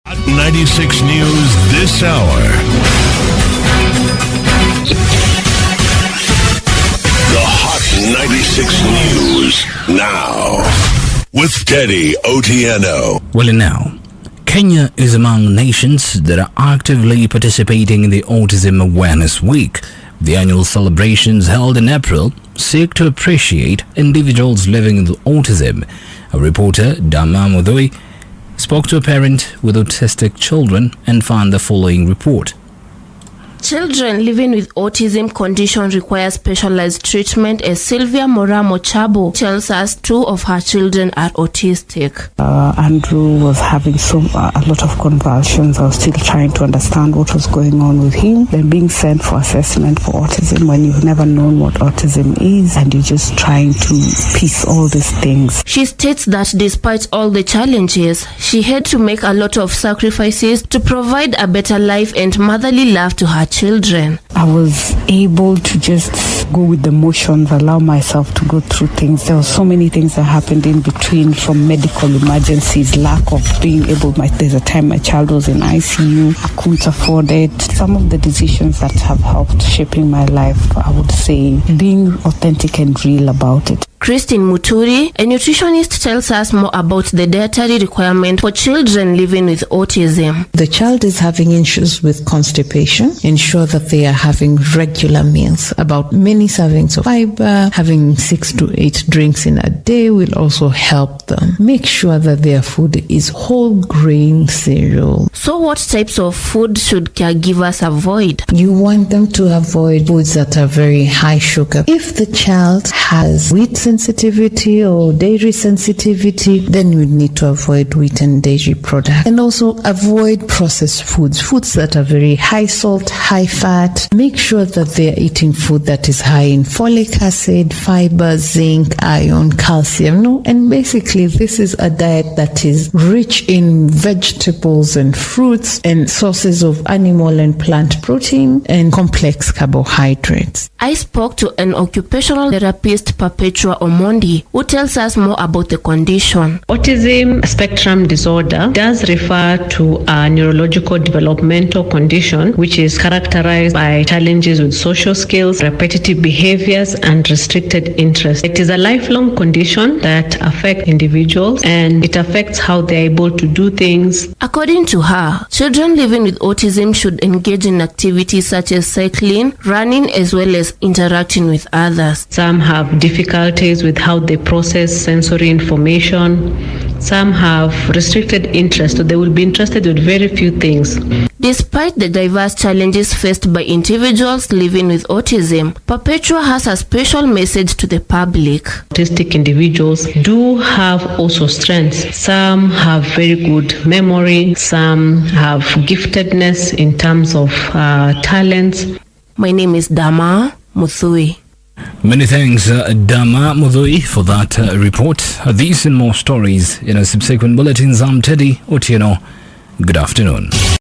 Hot 96 News this hour. The Hot 96 News now with Teddy Otieno. Well, now, Kenya is among nations that are actively participating in the Autism Awareness Week. The annual celebrations held in April seek to appreciate individuals living with autism. A reporter, Dama Mudhui, spoke to a parent with autistic children and found the following report. Children living with autism condition require specialized treatment, as Sylvia Moramo Chabo tells us 2 of her children are autistic. Andrew was having a lot of convulsions. I was still trying to understand what was going on with him. Then being sent for assessment for autism when you've never known what autism is and you're just trying to piece all these things. She states that despite all the challenges, she had to make a lot of sacrifices to provide a better life and motherly love to her children. I was able to just go with the motions, allow myself to go through things. There were so many things that happened in between, from medical emergencies, lack of being able, there's a time my child was in ICU, I couldn't afford it. Some of the decisions that have helped shaping my life, I would say being authentic and real about it. Christine Muturi, a nutritionist, tells us more about the dietary requirement for children living with autism. The child is having issues with constipation. Ensure that they are having regular meals, about many servings of fiber. Having 6 to 8 drinks in a day will also help them. Make sure that their food is whole grain cereal. So what types of food should caregivers avoid? You want them to avoid foods that are very high sugar. If the child has wheat sensitivity or dairy sensitivity, then you need to avoid wheat and dairy products. And also avoid processed foods that are very high salt, high fat. Make sure that they're eating food that is high in folic acid, fiber, zinc, iron, calcium. And basically, this is a diet that is rich in vegetables and fruits and sources of animal and plant protein and complex carbohydrates. I spoke to an occupational therapist, Perpetua Omondi, who tells us more about the condition. Autism spectrum disorder does refer to a neurological developmental condition which is characterized by challenges with social skills, repetitive behaviors, and restricted interest. It is a lifelong condition that affects individuals, and it affects how they're able to do things. According to her, children living with autism should engage in activities such as cycling, running, as well as interacting with others. Some have difficulties with how they process sensory information. Some have restricted interest, so they will be interested with very few things. Despite the diverse challenges faced by individuals living with autism, Perpetua has a special message to the public. Autistic individuals do have also strengths. Some have very good memory. Some have giftedness in terms of talents. My name is Dama Muthui. Many thanks, Dama Mudhui, for that report. These and more stories in our subsequent bulletins. I'm Teddy Otieno. Good afternoon.